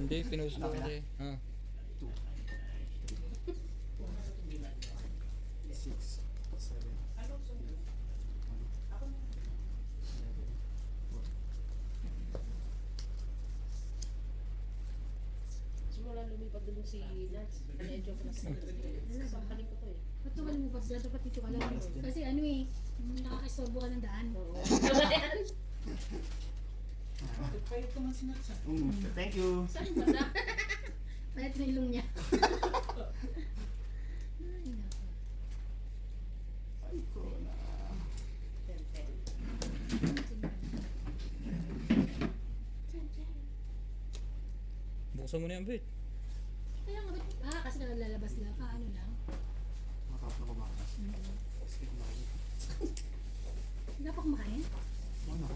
Hindi, pinost ko kasi. Ha? 2, 6, 7, Simula lumipad doon si Nats. Medyo plus. Sampalin ko to eh. Ba't naman mo ba? Dapat dito ka lang. Kasi ano eh, nakakastorbo ka ng daan. Oo. Thank you. Saan ba na? Palit na ilong niya. Ay, naku. Ay ko na. 10-10. Buksan mo na yan, Bet. Kaya nga ba't? Kasi nalalabas lang. Ano lang. Matapos na kumakas. Skip na ako. Hindi pa kumakain? Ano?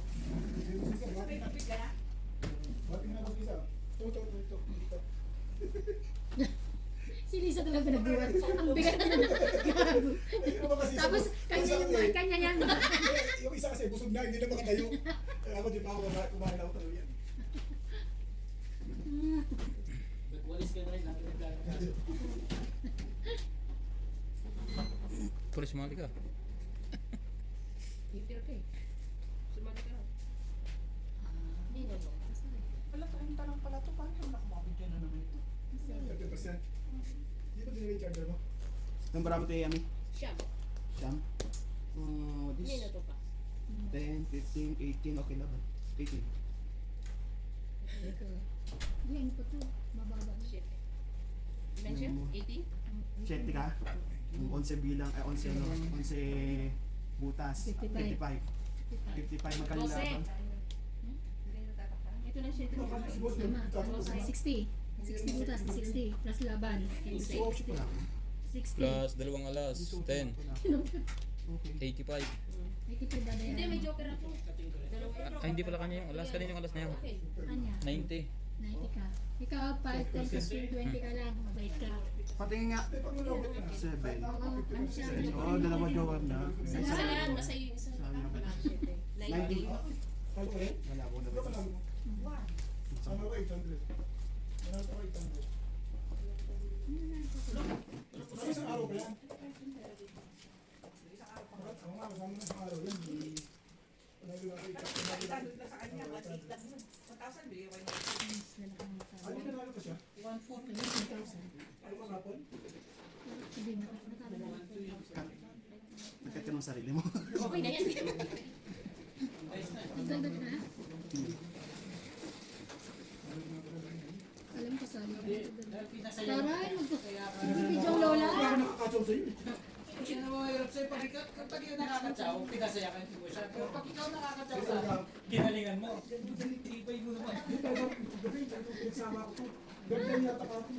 Si Lisa talaga pinagbuhat. Ang bigat na gago. Tapos kanya yan. Yung isa kasi busog na, hindi na makatayo. Kaya ako di pa ako kumain ako talaga yan. Nagwalis ka na rin, natin nagkakakaso. Tulis mali ka. Hitir ka eh. Sumali ka. Hindi na mo. Wala tayong tanong pala ito. Paano yung nakumabigyan na naman ito? 30%. Di ba dinala yung charger mo? Nang marami tayo, Yami? Siyam. Siyam? Hindi na This to pa. 10, 15, 18, okay lang. 18. Hindi, ano pa to? Bababa. Shit. Ilan siya? 80? 7 ka? 11 bilang, 11 ano? 11 butas. 55. 55 magkano 12. laban? Ito na siya. Si boss din. 60. 60 butas, 60. Plus laban. So, option ko lang. 60. Plus dalawang alas. 10. Okay. 85. 85 dada Hindi, may yan. joker ako. Dalawa yun. Ay, hindi pala kanya yung alas. Kanina yung alas na yan. Okay. Kanya. 90. 90 ka. Ikaw, 5, 10, 15, 20 ka lang. Mabait ka. Patingin nga. Pag nalabot na. 7. Oo, ano siya? Oo, dalawa joker na. Isa yan. Basta yung isa. Sayang. Shit eh. 90. 90. Kaya ko rin. Wala ko na. Ano ka lang mo? Ano ka 800? Ano ka 800? Ano isang araw pa yan? Ako nga, kasama na isang araw yan. Ano yung nanalo pa siya? Ano ka kapon? Sabi mo, nakakala mo. Nagkat ka ng sarili mo. Okay na yan. Nagdagdag na? Alam ko saan yung Pinasaya mo. Taray, mag-video ang lola. Wala ka nakakatsaw sa'yo. Kasi na mahirap sa'yo, pag ikaw nakakatsaw, pinasaya ka hindi mo siya. Pero pag ikaw nakakatsaw sa ginalingan mo, tibay mo naman. Hindi talaga, gabi, talagang pinagsama ko to. Ganda yata ka ako.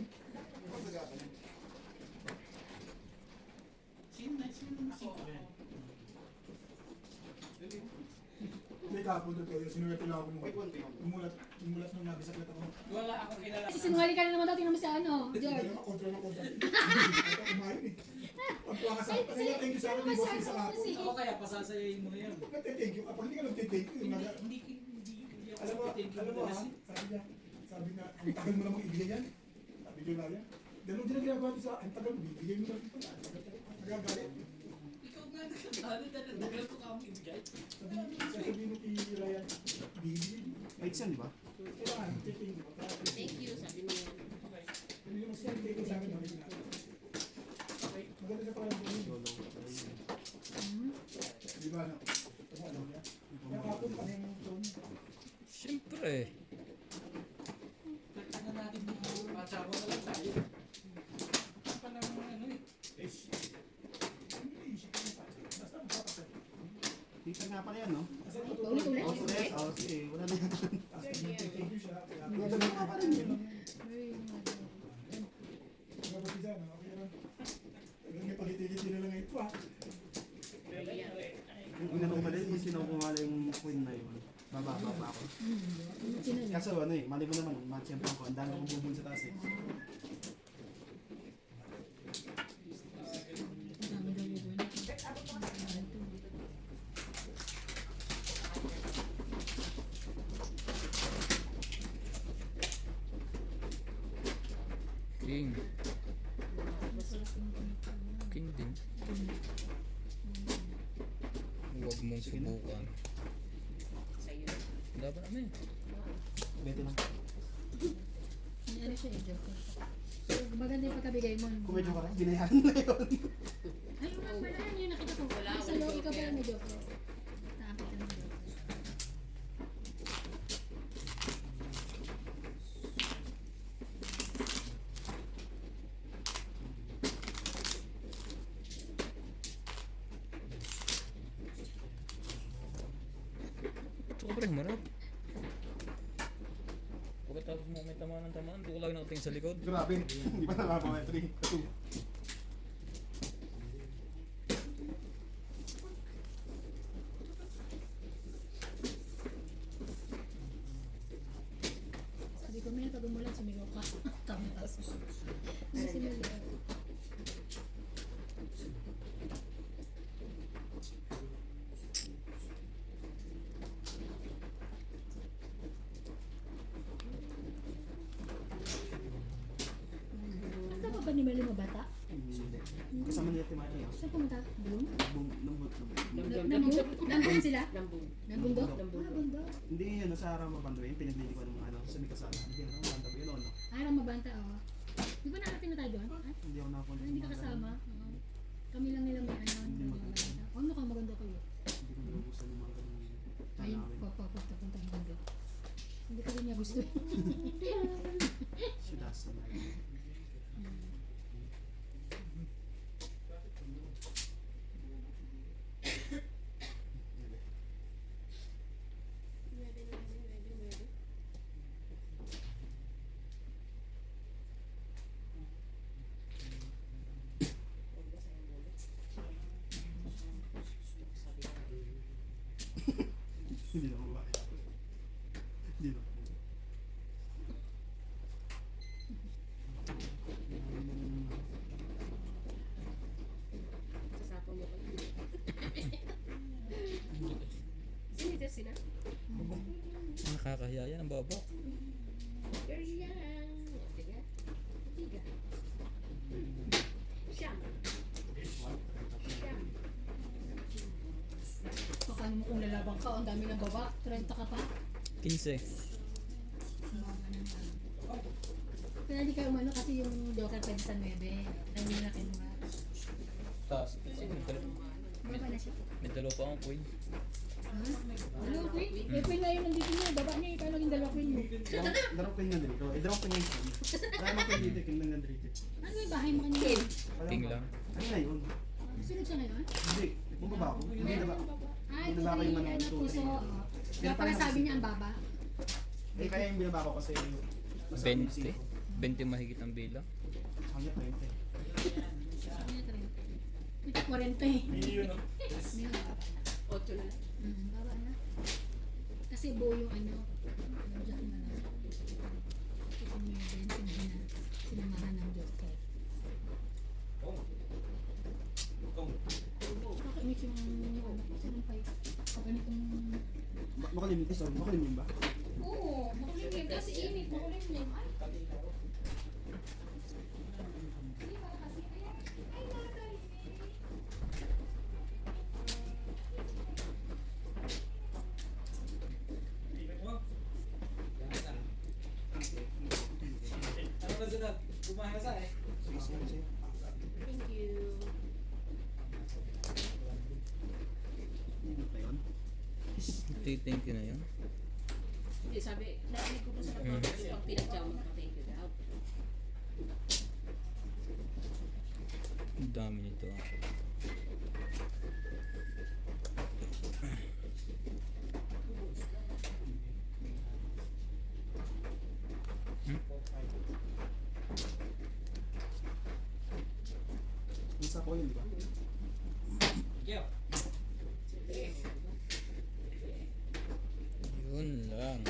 Sino na ako? May kapon doon kayo, sinuwerte lang ako nung umulat nung nabisaklat ako. Wala akong kilala. Kasi sinungaling ka na naman daw, tingnan mo sa ano, Hindi George. naman kontra ng kontra. Ito kumain eh. Pagkuha ka sa akin, kaya thank you sa akin, yung boss sa kapon. Ako kaya pasasayayin mo na yan. Nagte-thank you, kapag hindi ka nagte-thank you, Hindi, yung hindi, alam mo ha, sabi niya, ang tagal mo namang ibigay yan. Sabi niyo na yan. Ganun din ang ginagawa niyo sa akin, ang tagal mo, ibigay mo lang pala. Nagagalit. Ikaw nga nagkatalo, dadagal ko kami ibigay. Sasabihin mo kay Ryan, bibigay. 8 yan, di ba? Kailangan, nagte-thank you. Thank you, sabi mo yan. Hindi mo siya thank you sa akin, maraming na. Maganda siya parang buhay. Di ba ano? Ito mo alam niya. Kaya kapon pa rin yung tone. Siyempre. Ano natin dito, matsawa na lang tayo. Pa naman ano eh. Basta magpapasal. Teacher nga pala yan, no? Kasi Ulit-ulit. Oh, yes. Oh, sige. Wala na yan. thank you siya. Kaya Wala ka pa rin yun. Nabatisan, okay lang. Hanggang may pagiti-giti na lang ito ha. Yung inano ko din, yung sinukumala yung queen na yun. Bababa ako. Kaso ano eh, mali mo naman, match-champion ko. Ang dami kong bubun sa taas eh. Dami daw yun. King. King din. Huwag mong subukan. Sa'yo. Laban namin. Bete lang. Ano siya, joker. So, maganda yung pagkabigay mo. Kung medyo ka rin, binayaran na yun. Ay, yung nga pala, yun nakita ko. Wala Sa akong loob, ikaw joker. pala may joker. Nakakita ng joker. Ito ka pre, humarap. Pagkatapos mo may tamaan ng tamaan, doon ko lagi nakatingin sa likod. Grabe, hindi pa nakakawin. 3, 2. Sabi ko, may pag umulan, sumigaw ka. Tamas. Ano sinuligaw? Kasama ba ni Melo mabata? Kasama nila Timaki. Saan pumunta? Bloom? Lambot. Nandun sila? Lambong. Nabundok? Lambundok. Ah, bundok. Hindi yun, nasa Arama Bando yun. Pinaglili ko ng ano, sa Mikasala. Hindi yun, ang banda ko yun, ano. Arang mabanta, oh. Di ba narating na tayo doon? Ah, Hindi ako nakapunta. hindi ka kasama? Oo. Kami lang nila may ano. Hindi may maganda. mabanta. Oh, mukhang maganda kayo. Hindi ko nagugustuhan yung mga ganun. Ay, Tanawin. papunta ang bundok. Hindi ka rin niya gusto. She doesn't like it. Hindi na mabaya. Hindi na. Sasapang mo pa yun. Siniter sila? Nakakahiya yan, ang baba. You're young. Tiga. Tiga. Siyam. Siyam. Paano mo kung lalabang ka? Ang dami ng baba. 30 ka pa. 15. Kaya hindi kayo umano kasi yung joker pwede sa 9. Ay, hindi na kinuha. Taas. Baba na siya. May dalawa pa akong queen. Ha? Ano, queen? Eh, queen nga yung nandito niya. Baba niya. Kaya naging dalawa queen mo. Drop ko yung nandito. I-drop ko yung phone. Kaya mo ko dito, king ng nandito. Ano yung bahay mo kanina? King lang. Ano na yun? Sunod siya ngayon? Hindi. Bumaba ako. Hindi na ba? Ay, Hindi ito na ba kayo yung manang ano, two, puso. three? Oo. Kaya pala sabi niya ang baba. Eh, kaya yung binaba ko kasi yung... 20. 20 mahigit ang bilang. Kanya 20. Sabi niya 30. Ito 40 eh. Yun, no? May baba. 8 na lang. Baba na. Kasi buo yung ano. Jack na lang. Ito mo yung 20 na sinamahan ng joker. Kakainis yung ano. Sinong pa yun? Pag ganitong... Makulimim. Eh, sorry. Makulimim ba? Oo, makulimlim. Kasi init, makulimlim. Ay, Ano ba sunod? Kumain ka sa eh. Sige, sige, sige. Thank you. Init na yun. Thank you na yun. Hindi, sabi, narinig ko pa sa kapatid ko pag pinagjaw mo, thank you daw. Ang dami nito. Isa ko yun, di ba? Yeah. Yun lang.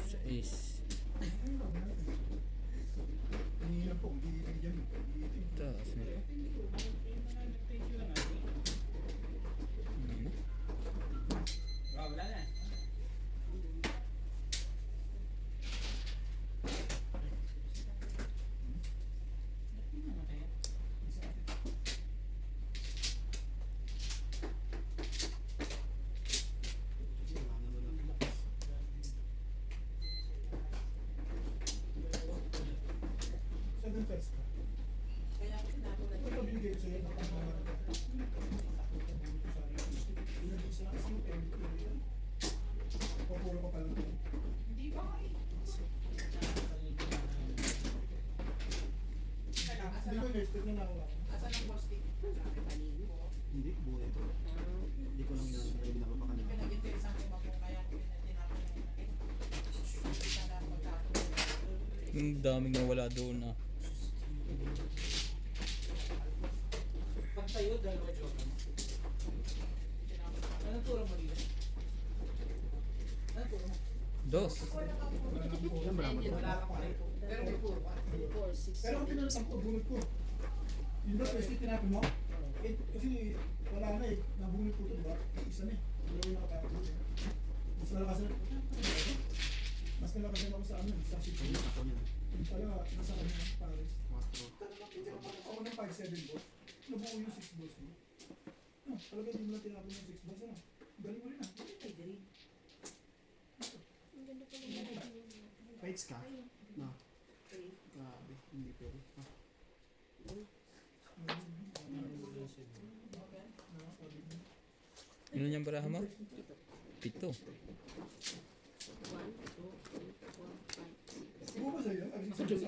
6. Hinihinap po, hindi yan. Taas nito. Wala na. Papuro ko pa lang ito. Hindi ba nga eh. Hindi ko lipstick na nakuha. Asan ang posting? Hindi, buo ito. Hindi ko lang yan ginagawa pa kanina. Pinag-interesan ko ba kung kaya tinapon na yun? Hindi ka na magkakaroon. Ang daming nawala doon ah. Pag tayo, dalawa joke. Anong turo mo dito? Anong turo mo? Dos. Yan ba naman? Wala kang paripo. Pero may puro ka. 4, 6, Pero kung tinatang ko, bunot ko. Yung ba, pwede tinapin mo? Eh, kasi wala na eh. Nabunot ko ito, diba? Isa na eh. Dalawa yung nakatapos eh. Mas nalakasan. Mas nalakasan ako sa ano, sa city. Ako niyan. Yung pala, nasa kanya ng Paris. 4. Ako ng 5-7 boss. Nabuo yung 6 boss ko. No, talaga hindi mo na tinapin yung 6 boss. Ano? Galing mo rin ah. Fights ka? No. Grabe, hindi pwede. Ah. Ano niyang baraha mo? 7. 1, 2, 3, 4, 5, 6. Buo ba sa'yo? Ay, sa size.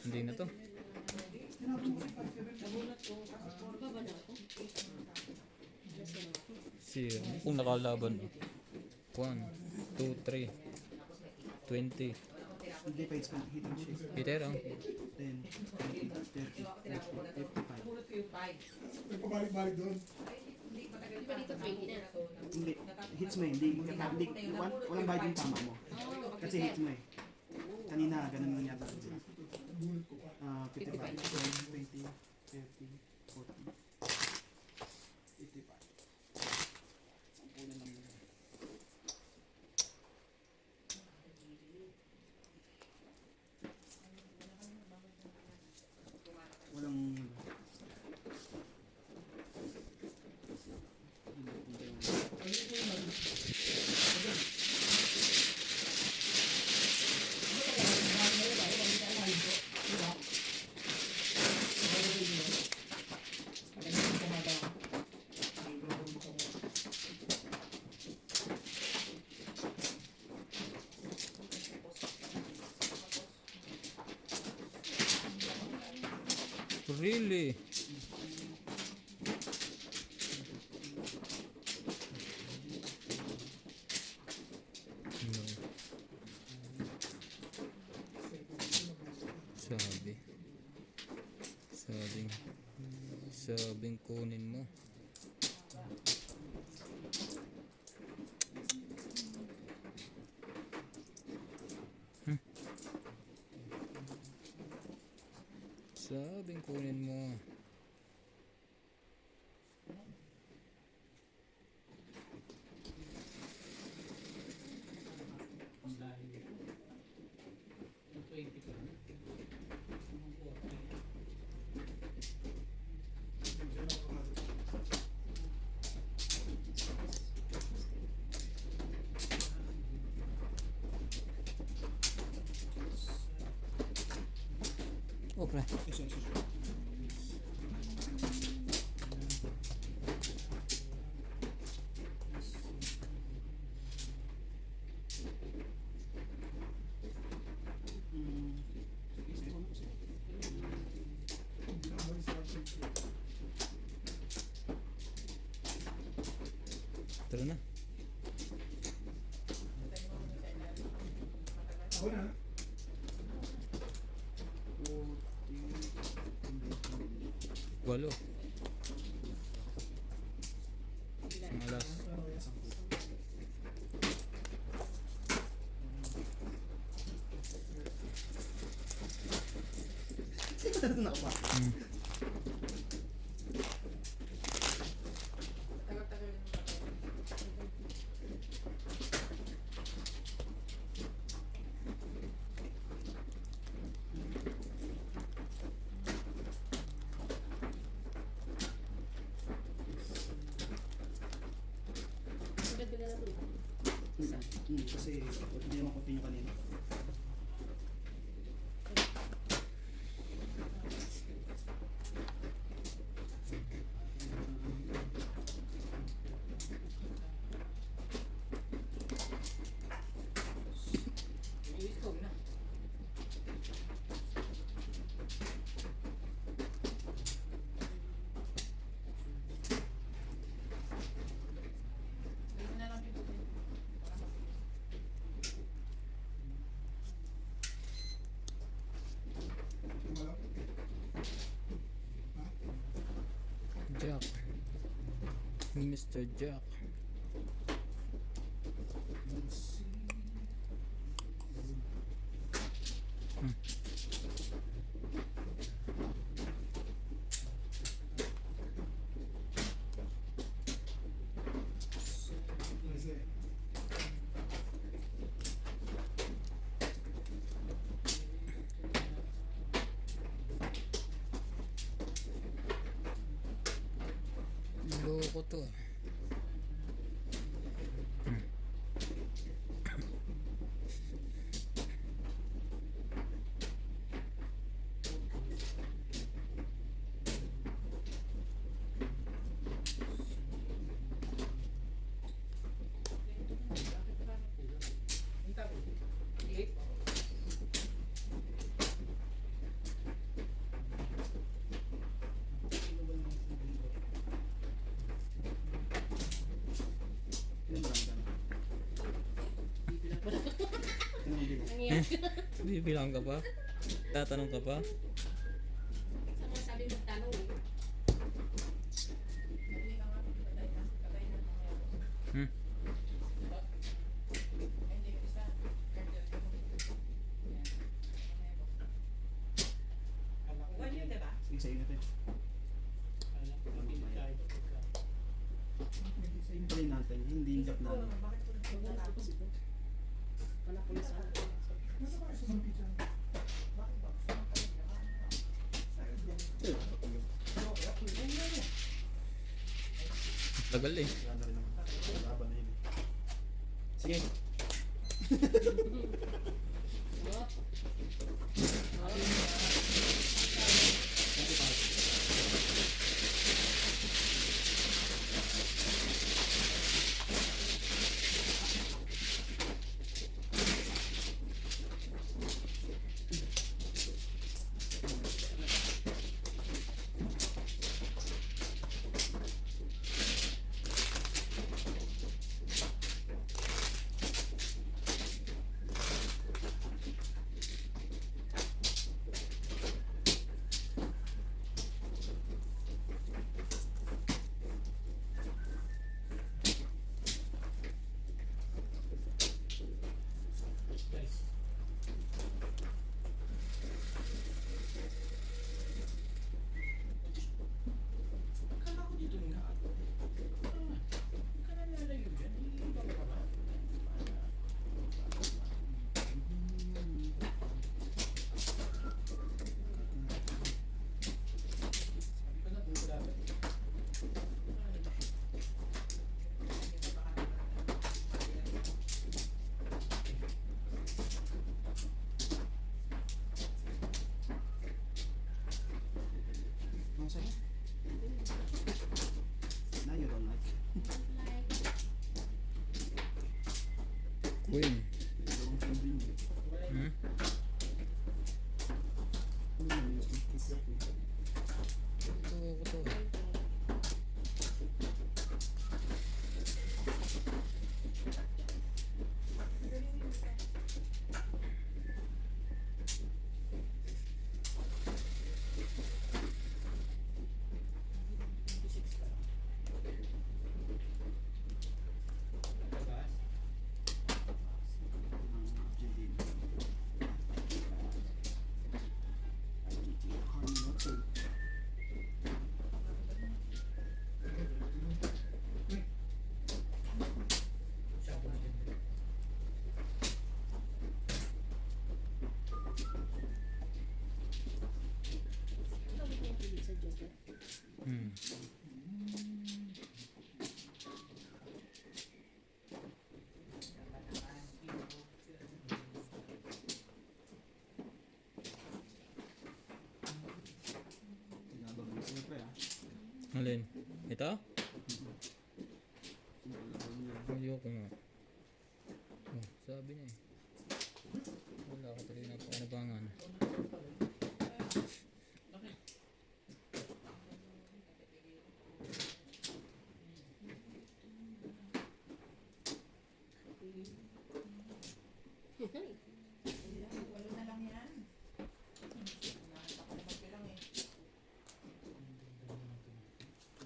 Hindi na to. Tinapin mo si 5-7. Nabunot ko. Baba na ako. Nasa na ako. Zero. Kung nakalaban. 1, 2, 3, 20. Hindi fights ka. Hit and shake. Pitero. 10, 20, 30, 40, 55. Bunot ko yung 5. Nagpabalik-balik doon. Hindi matagal Di ba dito 20 na? Hindi. Hits mo eh. Hindi. Walang bayad yung tama mo. Kasi hits mo eh. Kanina, ganun lang yata. Bunot ko pa. 55, 20, 30, 40, 55. Sampunan lang yun. Walang... Really? No. Sabing kunin mo. Sabing kunin mo. Okay. Tara na. Ako na. Walo. Alas. Ito na pa. Tagal-tagal yung Agad ka na lang ulit. Kasi hindi naman continue kanina. Minister Jack. Loko to. Yun lang dyan. Yun ang bilang. Nangyayari ka. Bibilang ka pa? Tatanong ka pa? Saan mo sabi magtanong eh? Hmm? Sige, sa inyo tayo. Hintayin natin, hindi inject na. Wala ko na sana. Tagal eh. Wala na rin naman. Laban na yun eh. Sige. Oh. Ang sakit. Now you don't like. Queen. Yung hindi mo. Hmm? Ano yun, yung kiss up eh. Loko to. Argentina. Argentina, Carmelo. Ano ba yung pilit sa Joker? Hmm. Tinabang mo siyempre ah. Alin? Ito? Tinabang niya. Ayoko nga. Oh, sabi niya eh. Wala ako tuloy na pakanabangan.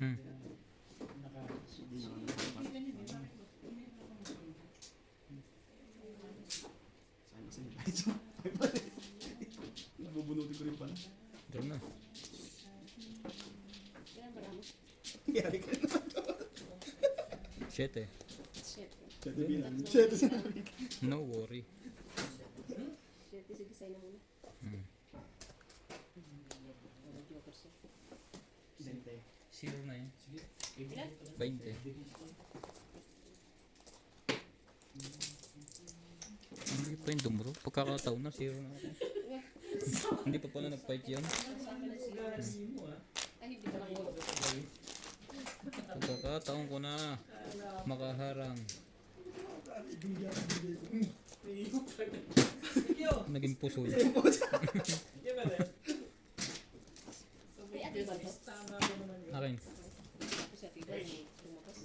Hmm. Bubunutin ko rin pala. Diyan na. Kailan ba naman? Yari ka na. 7. Shit. Siyete bilang. Siyete sinabi. No worry. Shit, sige, sign na muna. Hmm. Mga joker siya. 0 na yan. Ilan? 20. Hindi pa yung dumuro. Pagkakataon na, 0 na ako. Hindi pa pala nag-fight yan. Sa akin na siya. Ay, hindi ka lang ko. Pagkakataon ko na makaharang. Naging puso yun. Ay, ate ba ito? Akin. Tapos si ate ba lumakas?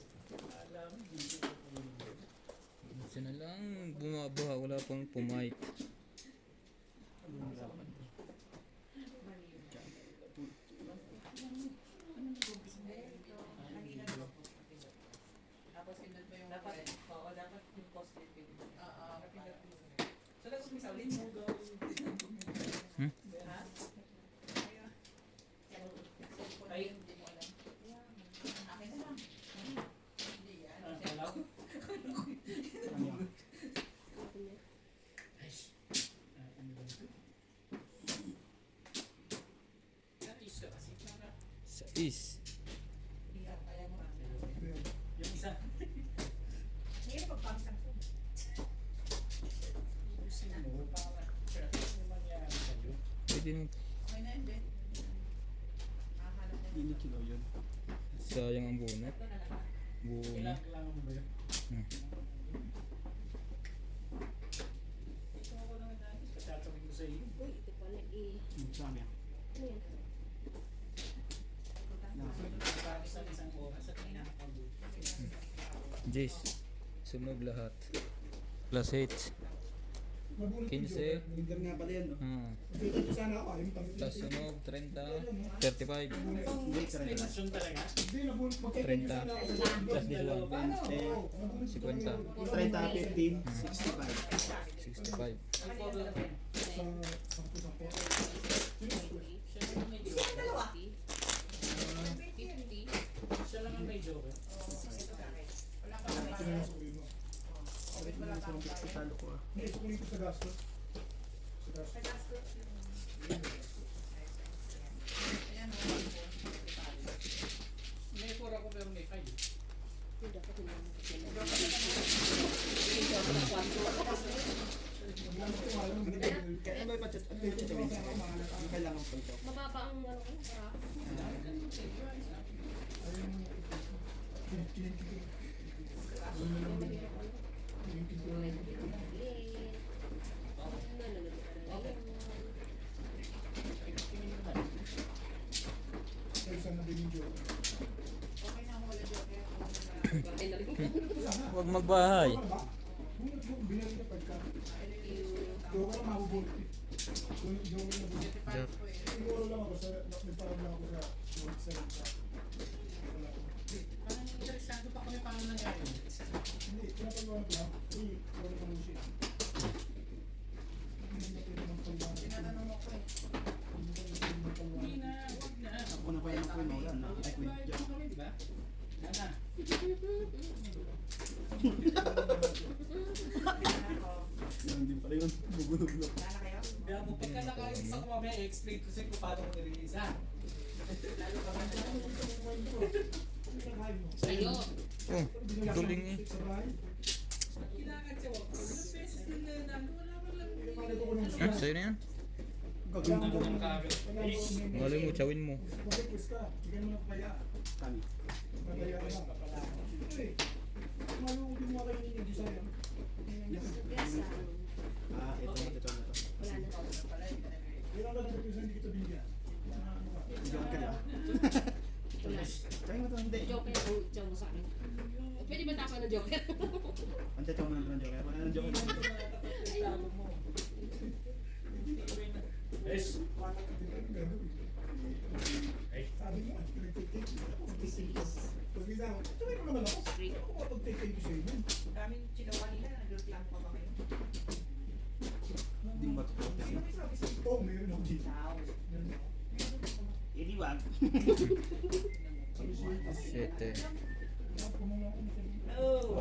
Siya na lang bumabaha. Wala pang pumight. Hmm? Ate niya. Sais. Yung isa. Pwede nung Hindi kilo yun. sayang ang bunot. Buo na. Kailangan mo ba yun? Hmm. Ito ako naman na. Sasabihin ko sa iyo. Uy, ito pala eh. Sabi yan. Ano yan? Para sa isang oras at pinakapag-uwi. Jace. Sunog lahat. Plus 8. Nabunot yung 15. Joker. Winter nga pala yan, no? Kita ko sana ako. Ayun, pang- Plus sunog 30. 35. Hindi, sarili na. Relasyon talaga. Hindi, nabunot. Magkita ko 30. sana ako. Plus this one. Oo, nabunot ko 50. talaga. 30, 15, 65. 65. Sa sampu-sampu. Siya lang ang may joker. Sino yung sabihin mo? Wait mo lang sa mga pitalo ko ah. Hindi, sukunin ko sa gastos. Sa gastos. May 4 ako pero may 5. Hindi dapat hindi mo Hindi dapat na kwanto. Kaya ba pa chat? Ano yung chat? Ang kailangan ko ito. Mababa ang ano ko. Para. Huwag magbahay. Jack. Siguro lang ako sa nagparang lang ako sa Parang interesado pa kami paano nangyari. hindi, pinapagawa ko lang. Hindi, wala ko mo siya. Tinatanong ako eh. Hindi na, huwag na. Ako na pa yung queen, wala na. Ay, queen. Diyan kami, di ba? Yan na. Yan din pala yun. Bugunog-nog. Kaya mo, pagka nakayos ako mamaya, i-explain ko sa'yo kung paano ko nirelease ha. Lalo ka man. Sa'yo. Oh, galing eh. Kailangan siya, wag. Ilang beses din na nalo, wala man lang. Ha? Sa'yo na yan? Gagawin ko. Malay mo, chawin mo. Mag-request ka, bigyan mo ng kaya. Kami. Madaya ka lang. Ito eh. Kumalo kung gumawa kayo yung design. Ah, ito na to. Wala na. Kailan ka nag-request hindi kita binigyan? Joker ka, di ba? Wala. Kaya mo to, hindi. Joker ang itsura mo sa akin. Pwede ba tapos ng joker? Ante, chow mo ng joker. Wala ng joker. Yes. Sabi mo, nag-take-take. Pag isa mo, tuloy mo naman ako. Ako makapag-take-take ko sa inyo. Daming chino kanina, nag-reklamo pa ba kayo? Hindi Oo, meron ako dito. Hindi wag. Siyete. Oh!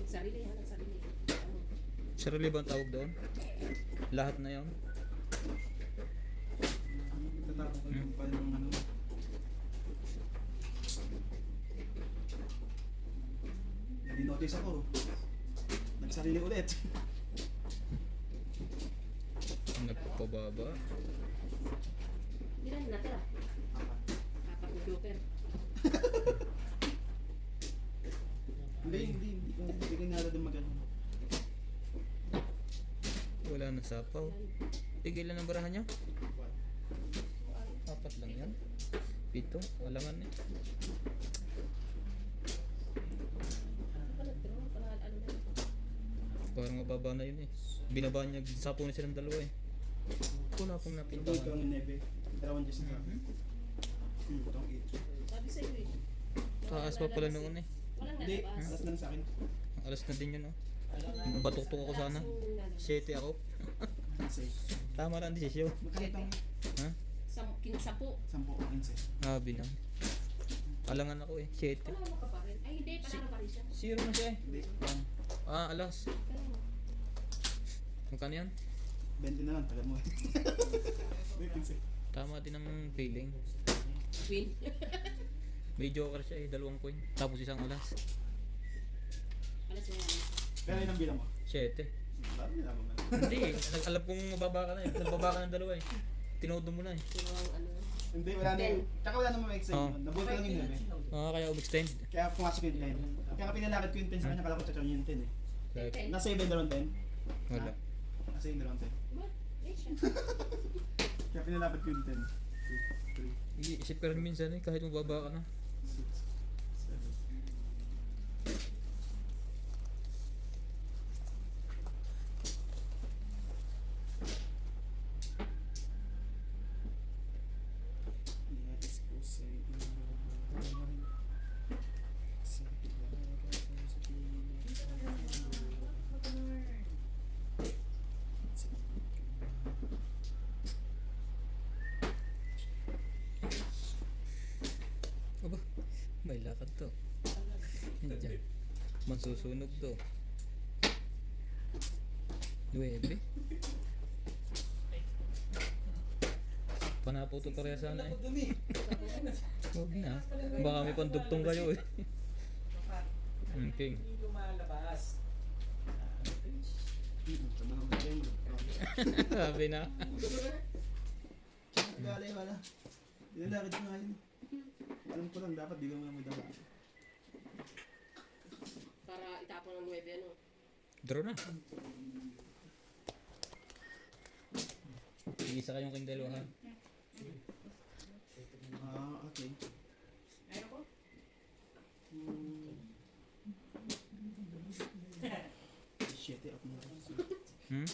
Sarili ha, ng sarili. Sarili ba ang tawag doon? Lahat na yon. Tatapos ko yung pan ng ano. Di-notice ako. Nagsarili ulit. Nagpababa. Ilan natira? Apat na joker. Hindi ko nara din magano. Wala na sapaw. Tigilan ang barahan niya? Apat lang yan. Pito. Wala man eh. Ano ba nagtira? Ano na? Parang mababa na yun eh. Binaba niya. Sapaw na silang dalawa eh. Wala pong Ito napintahan. ang nebe. Dalawan dyan sa akin. Itong 8. Sabi sa'yo eh. Taas pa pala noon eh. Walang Hindi, lalabas. alas lang sa akin. Alas na din yun oh. Batuktok ako sana. 7 ako. Kasi, Tama lang desisyon. magkalitang Ha? 10. 10 o 15. Habi na. Alangan ako eh. 7. Wala ka pa rin. Ay hindi, panalo pa rin siya. Zero na siya eh. Hindi, Alas. Kaya mo. Magkano yan? 20 na lang, tagal mo eh. Hindi, 15. Tama din ang feeling. Win. May joker siya eh. 2 coin. Tapos isang alas. Alas na yan. Pero yun ang bilang mo. 7. Parang nilaman man. Hindi eh. Alam kong mababa ka na eh. Nagbaba ka ng 2 eh. Tinodo mo na eh. Pero ang ano. Hindi, wala na yun. Tsaka wala naman ma-extend Oo. yun. Nabuti lang yung nebe. Kaya umextend. Kaya pumasok yung 10. Kaya pinalakad ko yung 10 sa kanya, kala ko tsaka yung 10 eh. Like, Nasa yung dalawang 10? wala. Nasa yung dalawang 10. Ba? Eh siya. Kaya pinalakad ko yung 10. 2, 3, Iisip ka rin minsan eh. Kahit mababa ka na. 6, 7. Aba, may lakad to. Diyan. Masusunog to. 9. Panapo to pareha sana eh. Huwag na. Baka may pandugtong kayo eh. Okay. Hindi lumalabas. Sabi na. Galay wala. Nilalakad ko nga yun. Alam ko lang dapat di ka mo dala. Para itapon ng 9 ano. Draw na. Iisa kayong kayong dalawa ha. Okay. Ayaw ko. Shit, up mo. Hmm?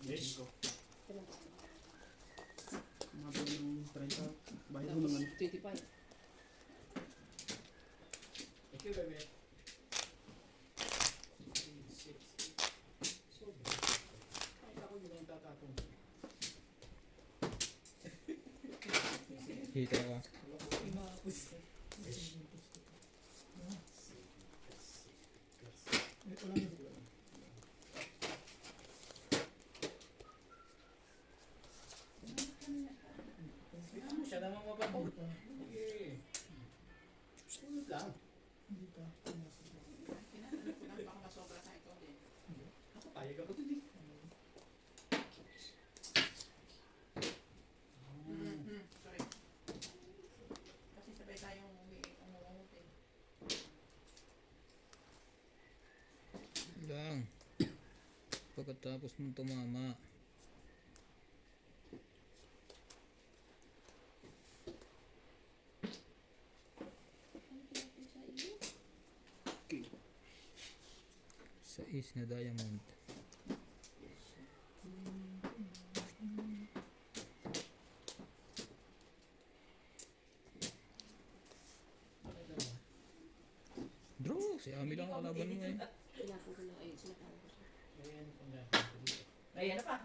Yes. Mga ng 30. Bayad mo ng ano. 25. Thank you, baby. Hita ka. Siya naman mababaw. Sige. Sulit lang. Ako, payag ako dun eh. Sorry. Kasi sabay tayong umuungot eh. Lang. Pagkatapos mong tumama. Okay. 6 na diamond. Si Ami lang ang kalaban mo eh. Pinapo ko lang, ayun, sinakaw ko siya. Ay, ano pa?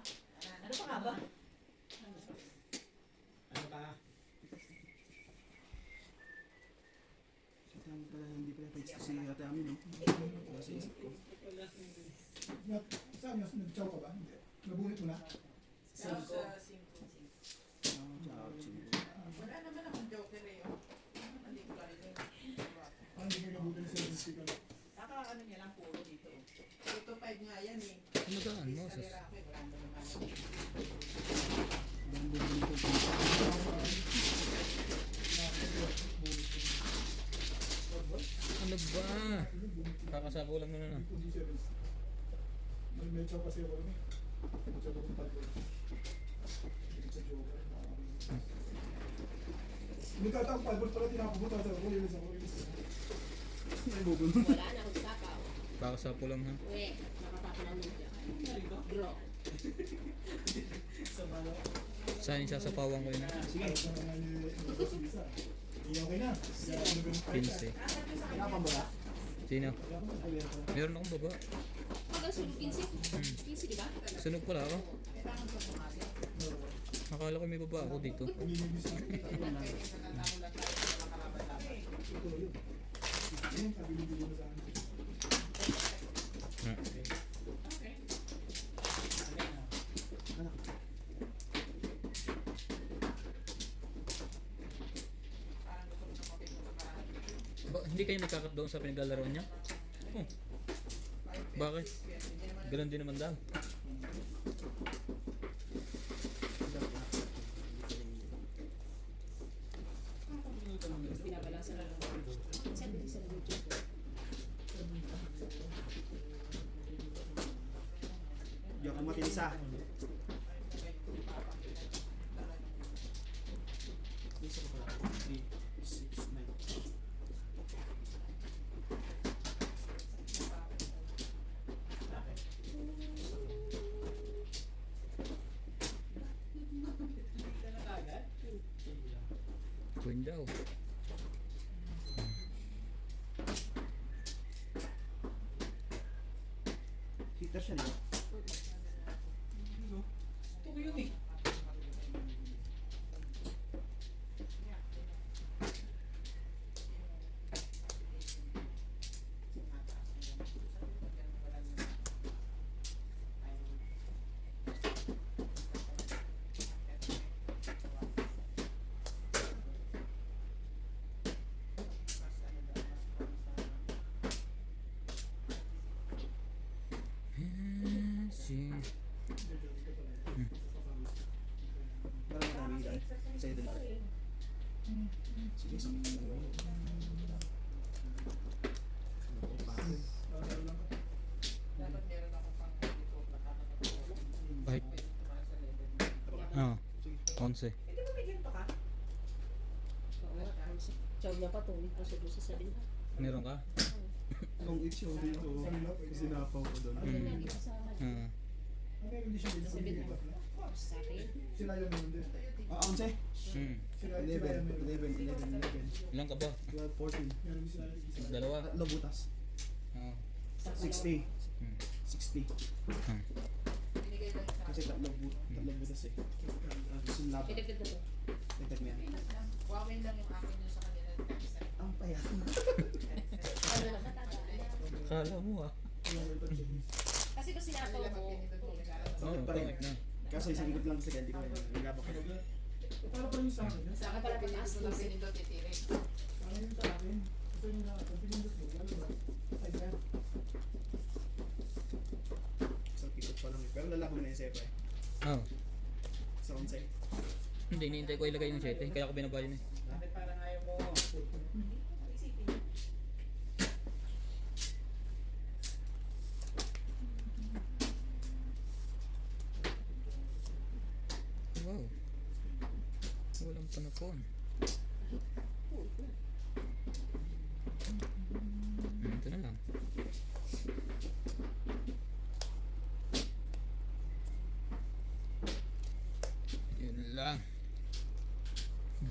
Ano pa nga ba? Ano pa? Si Ate Ami pala, hindi pala page si Ate Ami, no? Wala sa isip ko. Saan yun? Nag-chow ka ba? Hindi. Nabunit mo na? Ciao, Chico. Wala naman akong joker eh. Hindi ko lang ito. Parang hindi kayo nabutin sa speaker. Naka-ano niya lang puro dito. Ito 5 nga yan eh. Ano gaan mo? Sus. Kalera ako eh. Wala naman. Ang bubuli ko. Ano ba? Kakasapo lang muna na. May chow kasi ako rin eh. May chow ako tatlo. Hindi sa joker. Hindi ka tang fiber pala tinapupunta sa ako. Lilis ako. May bubuli. Wala na akong sakaw. Kakasapo lang ha. Uwe, nakatapan lang niya. Bro. Saan yung sasapawang ko yun? Sige. Okay na. 15. Wala pang bala? Sino? Ay, meron pala. Meron akong baba. Hanggang sunod 15. 15, di ba? Sunog pala ako. Akala ko may baba ako dito. Ah. Hindi kayo nagkakat doon sa pinaglalaro niya? Oh. Bakit? Ganun din naman daw. Pinabala sa lang. Saan din sa YouTube? Di ako matinisa. Isa ko pala. 3, 6, 9. Queen daw. Hitter siya, di ba? Ito ko yun eh. Si... Parang madami ilan. Sa'yo din. Sige, sakit na lang. Ano po pa? Dapat meron ako pang dito. Bite. Ah, 11. Hindi ba may ganito ka? Oo nga. Chow niya pa, tuloy pa siya doon sa sabi na. Meron ka? Long each show dito. Kasi napaw ko doon. Ang Mm. lagi sa Ah. Hindi siya din. sabi na. Sa akin. Sila yun naman din. Ah, 11? Hmm. Sila 11, yun. 11, 11, 11. Ilan ka ba? 12, 14. Meron sila. Dalawa. Tatlo butas. Ah. Sa 60. Hmm. 60. Ah. Binigay lang sa Kasi tatlo butas eh. Tapos yung lap. Pagkagad na to. Tignan mo yan. Huawei lang yung akin yung sa kanila. Ang payat. Ano lang katagaan. Kala mo ah. Kasi ba sinakaw ko? Oo, pa rin. pangit na. Kaso isang ikot lang kasi kaya hindi ko nagabak. Paano pa rin sa akin? Sa akin pala pinindot ko lang pinindot titirik. Ano yun sa akin? Gusto nyo na, pag pinindot mo, lalo ba? Ay, kaya. Isang ikot pa lang. Pero lalabog na yung sepa eh. Oh. Sa 11. Hindi, hinihintay ko ilagay yung 7. Kaya ako binabayo na eh. Bakit parang ayaw mo? Wow. Walang panapon. Ito na lang. Yun lang.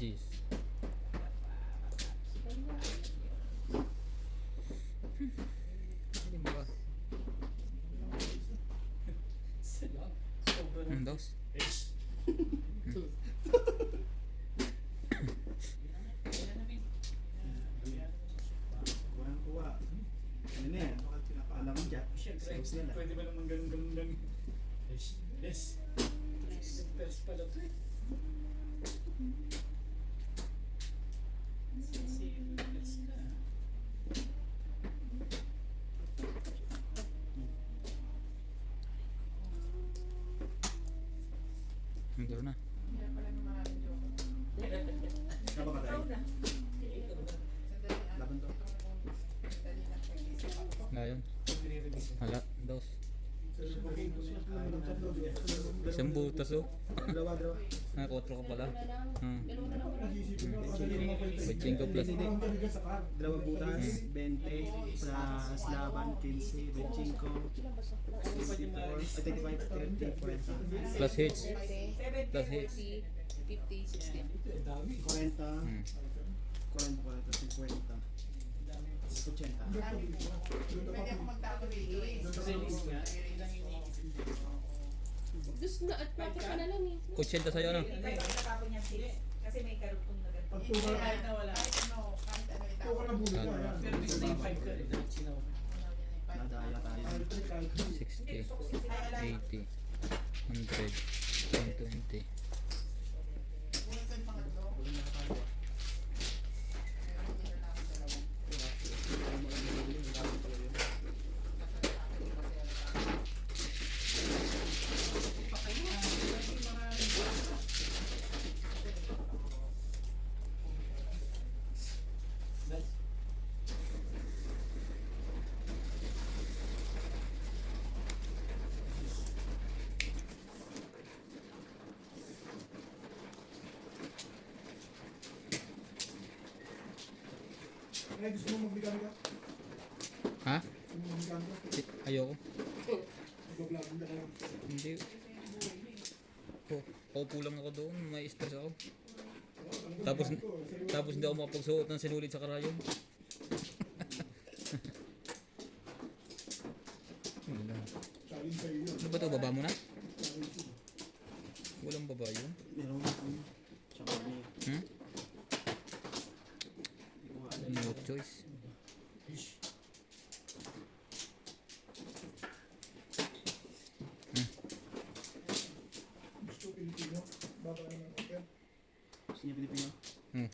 Jeez. Sales nila. Pwede ba naman ganun lang? Yes. Yes. Press pala to eh. Press ka. Meron na. Kaya pala ng maraming joke. Napapatay. Sandali ah. Laban to. Sandali lang. Pag-isip ako. Ngayon. Nire-release. Hala, dos. Okay, Isang butas oh. Dalawa. Ah, 4 ka pala. Dalawa na lang. Hmm. Dalawa na lang pala. Nag-iisip ko, madali naman pala ito. Beching ko plus. Parang mabigat sa card. Dalawang butas, 20, plus laban, 15, 25, Ilan ba sa? 34, 35, 30, 40. Plus hits. 70. Plus hits. 40, 50, 60. dami. 40, Hmm. 50, 80. Pwede ako magtago dito eh. Release nga. Dus na, at pati ka na lang eh. 80 sa'yo ano? Iba yung natapon niya 6. Kasi may karugtong na ganito. Pag tuka- Kahit na wala. Kahit ano Ito itapon. ka na bulot ka. Ayan. Pero gusto na yung 5 ka rin. Sinaw. Nadaya tayo. Electric calculator. 60, Ay, alam. 80, 100, 120. Unang sa pangatlo. Meron din na lang ang dalawa. Ay, gusto mo magbigay ka? Ha? Gusto mo magbigay ka? Ayoko. Mag-vlog ka lang. Hindi. Oh, paupo lang ako doon. May stress ako. Tapos hindi ako makapagsuot ng sinulit sa karayon. Ano lang. Challenge sa'yo yun. Ano ba ito? Baba mo na? Challenge yun. Walang baba yun. Meron ako. Tsaka ni. Hmm? No choice. Gusto Pilipino. Baka naman. Okay. Gusto niya Pilipino? Hmm.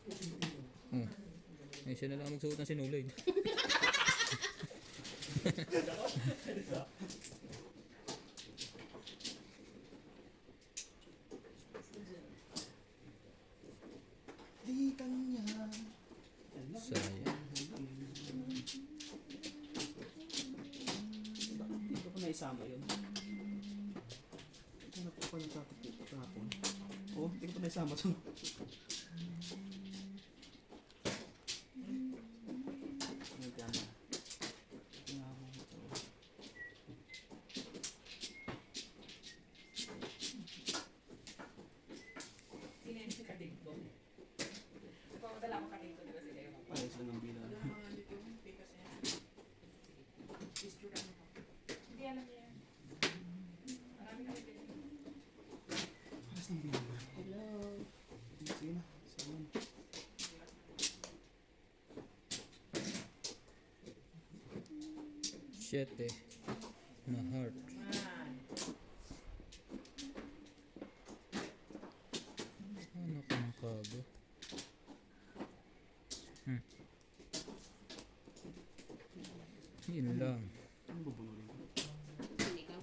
Pilipino. Oh. Eh, siya na lang magsuot ng sinulid. Di kanya. Sayang. Bakit hindi ko pa naisama yun? Ano po pa nagkakapito kahapon? Oh, hindi ko pa naisama ito. Nandiyan na. Tingnan mo ito. Sinensi ka dito. Nagpapadala ko ka dito. Di ba sila yung Ayos lang ang bilang. mga dito. Because yan. Picture lang ako. Hindi alam niya yan. Marami kami pinili. Ayos lang bilang. Hello. Sige na. Sige na. Shit eh. Na heart. Man. Ano ka ng kago? Hmm. Yun lang. Ano bubunulin ko? Sinikaw.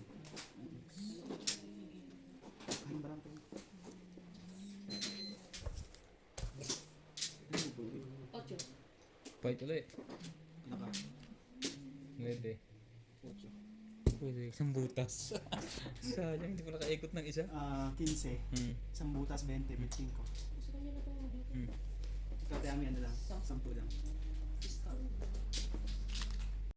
Kain ba lang ito? Ano bubunulin ko? 8. Fight ulit. Ano ka? 9. 8. Pwede, isang butas. Sayang, hindi ko nakaikot ng isa. 15. Hmm. Isang butas, 20, 25. Gusto ko niya na ito dito. Hmm. Ikaw tayo ano lang? 10 lang. Discount.